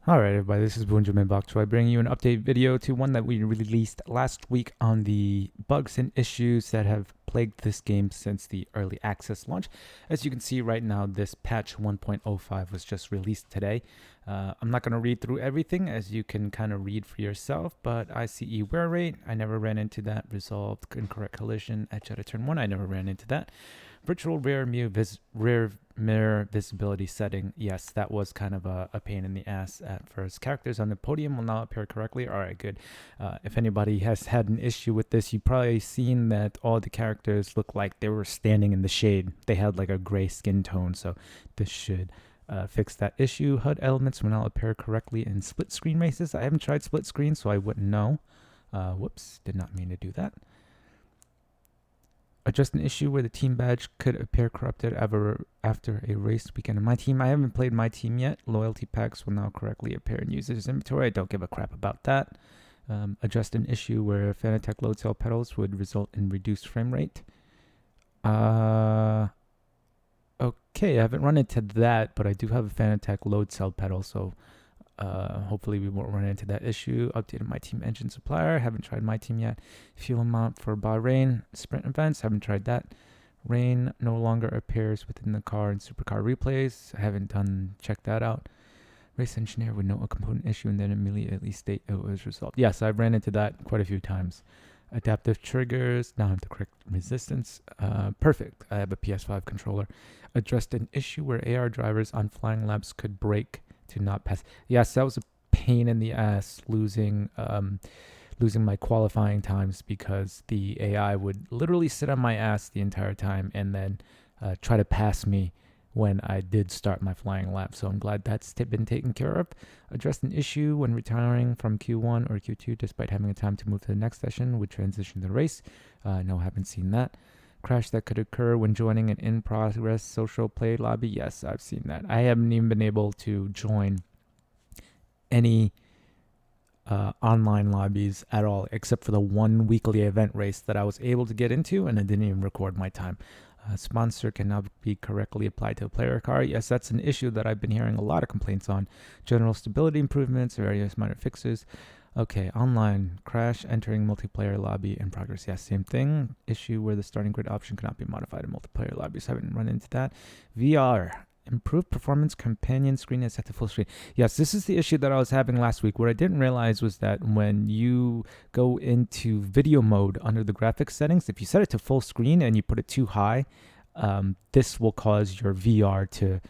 Alright everybody, this is Benjamin Box. I bring you an update video to one that we released last week on the bugs and issues that have plagued this game since the early access launch. As you can see right now, this patch 1.05 was just released today. I'm not going to read through everything, as you can kind of read for yourself, but ICE wear rate, I never ran into that. Resolved incorrect collision at Jetta turn 1, I never ran into that. Virtual rear mirror visibility setting. Yes, that was kind of a pain in the ass at first. Characters on the podium will now appear correctly. All right, good. If anybody has had an issue with this, you've probably seen that all the characters look like they were standing in the shade. They had like a gray skin tone, so this should fix that issue. HUD elements will now appear correctly in split screen races. I haven't tried split screen, so I wouldn't know. Whoops, did not mean to do that. Addressed an issue where the team badge could appear corrupted after a race weekend in my team. I haven't played my team yet. Loyalty packs will now correctly appear in users' inventory. I don't give a crap about that. Addressed an issue where Fanatec load cell pedals would result in reduced frame rate. Okay, I haven't run into that, but I do have a Fanatec load cell pedal, so hopefully we won't run into that issue. Updated my team engine supplier. Haven't tried my team yet. Fuel amount for Bahrain sprint events. Haven't tried that. Rain no longer appears within the car and supercar replays. I haven't checked that out. Race engineer would note a component issue and then immediately state it was resolved. Yes, I've ran into that quite a few times. Adaptive triggers. Now I have the correct resistance. Perfect. I have a PS5 controller. Addressed an issue where AR drivers on flying laps could brake to not pass. Yes, that was a pain in the ass losing my qualifying times, because the AI would literally sit on my ass the entire time and then try to pass me when I did start my flying lap. So I'm glad that's been taken care of. Addressed an issue when retiring from Q1 or Q2 despite having a time to move to the next session would transition the race. No, haven't seen that. Crash that could occur when joining an in-progress social play lobby. Yes, I've seen that. I haven't even been able to join any online lobbies at all, except for the one weekly event race that I was able to get into, and I didn't even record my time. Sponsor cannot be correctly applied to a player car. Yes, that's an issue that I've been hearing a lot of complaints on. General stability improvements, various minor fixes. Okay, online, crash entering multiplayer lobby in progress. Yes, same thing. Issue where the starting grid option cannot be modified in multiplayer lobbies. Haven't run into that. VR, improved performance companion screen is set to full screen. Yes, this is the issue that I was having last week. What I didn't realize was that when you go into video mode under the graphics settings, if you set it to full screen and you put it too high, this will cause your VR to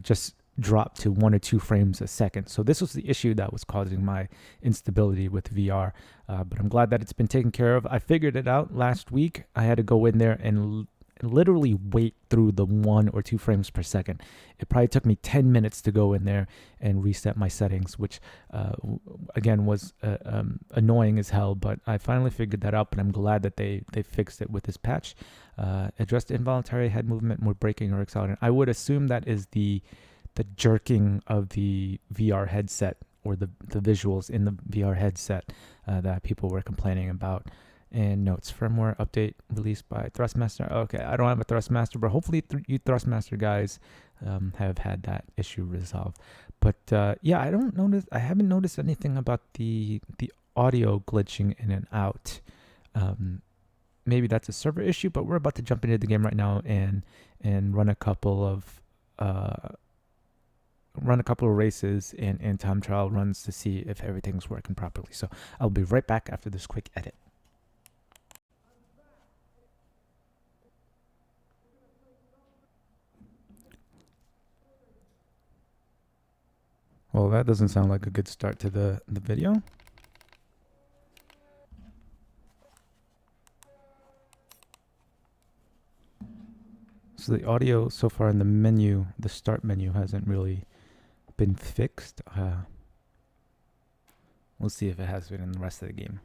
just drop to 1 or 2 frames a second. So this was the issue that was causing my instability with VR, but I'm glad that it's been taken care of. I figured it out last week. I had to go in there and literally wait through the 1 or 2 frames per second. It probably took me 10 minutes to go in there and reset my settings, which again was annoying as hell, but I finally figured that out. But I'm glad that they fixed it with this patch. Addressed involuntary head movement when braking or accelerating. I would assume that is the jerking of the VR headset, or the visuals in the VR headset that people were complaining about. And notes, firmware update released by Thrustmaster. Okay, I don't have a Thrustmaster, but hopefully you Thrustmaster guys have had that issue resolved. But yeah, I haven't noticed anything about the audio glitching in and out. Maybe that's a server issue, but we're about to jump into the game right now and run a couple of races and time trial runs to see if everything's working properly. So I'll be right back after this quick edit. Well, that doesn't sound like a good start to the video. So the audio so far in the menu, the start menu, hasn't really been fixed. We'll see if it has been in the rest of the game.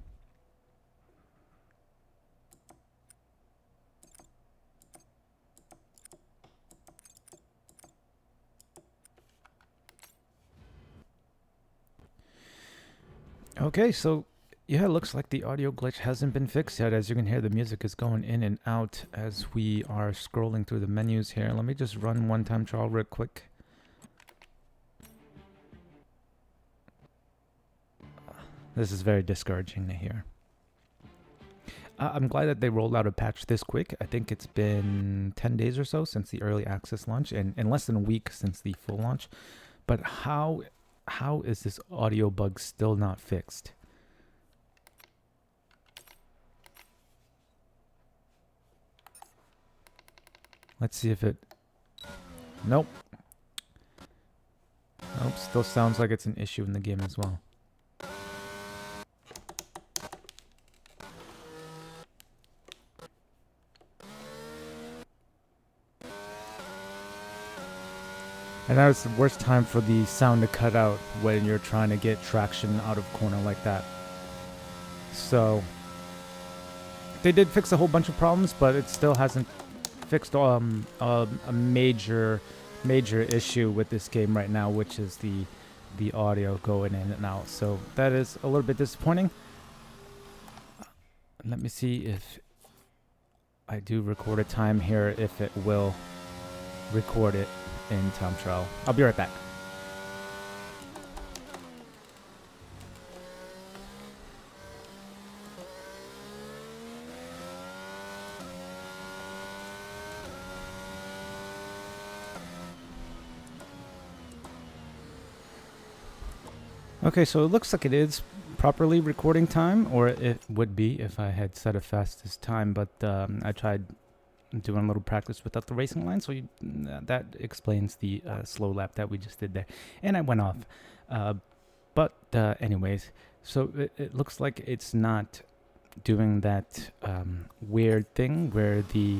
Okay, so yeah, it looks like the audio glitch hasn't been fixed yet. As you can hear, the music is going in and out as we are scrolling through the menus here. Let me just run one time trial real quick. This is very discouraging to hear. I'm glad that they rolled out a patch this quick. I think it's been 10 days or so since the early access launch, and less than a week since the full launch. But how is this audio bug still not fixed? Let's see if it... Nope. Nope, still sounds like it's an issue in the game as well. And that was the worst time for the sound to cut out when you're trying to get traction out of corner like that. So they did fix a whole bunch of problems, but it still hasn't fixed a major issue with this game right now, which is the audio going in and out. So that is a little bit disappointing. Let me see if I do record a time here, if it will record it in time trial. I'll be right back. Okay, so it looks like it is properly recording time, or it would be if I had set a fastest time, but I tried doing a little practice without the racing line, so that explains the slow lap that we just did there, and I went off. But anyways, so it looks like it's not doing that weird thing where the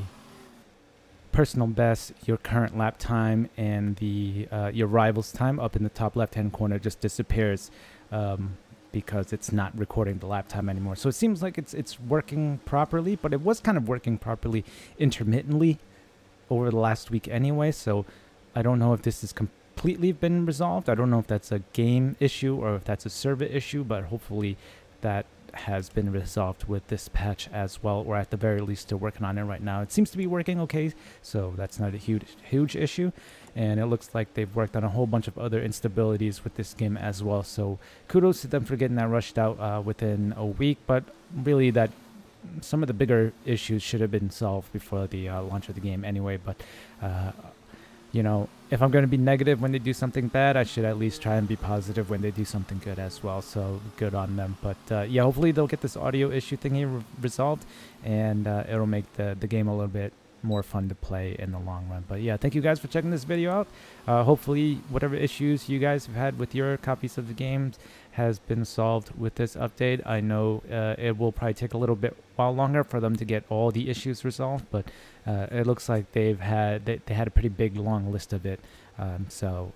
personal best, your current lap time, and the your rival's time up in the top left-hand corner just disappears because it's not recording the lap time anymore. So it seems like it's working properly, but it was kind of working properly intermittently over the last week anyway. So I don't know if this has completely been resolved. I don't know if that's a game issue or if that's a server issue, but hopefully that has been resolved with this patch as well, or at the very least still working on it right now. It seems to be working okay, so that's not a huge issue, and it looks like they've worked on a whole bunch of other instabilities with this game as well, so kudos to them for getting that rushed out within a week. But really, that some of the bigger issues should have been solved before the launch of the game anyway. But you know, if I'm going to be negative when they do something bad, I should at least try and be positive when they do something good as well. So good on them. But yeah, hopefully they'll get this audio issue thing here resolved, and it'll make the game a little bit more fun to play in the long run. But yeah, thank you guys for checking this video out. Hopefully whatever issues you guys have had with your copies of the games has been solved with this update. I know it will probably take a little bit while longer for them to get all the issues resolved, but it looks like they had a pretty big long list of it. So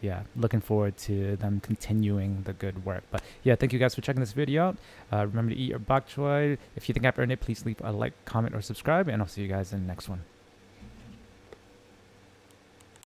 yeah, looking forward to them continuing the good work. But yeah, thank you guys for checking this video out. Remember to eat your bok choy. If you think I've earned it, please leave a like, comment, or subscribe, and I'll see you guys in the next one.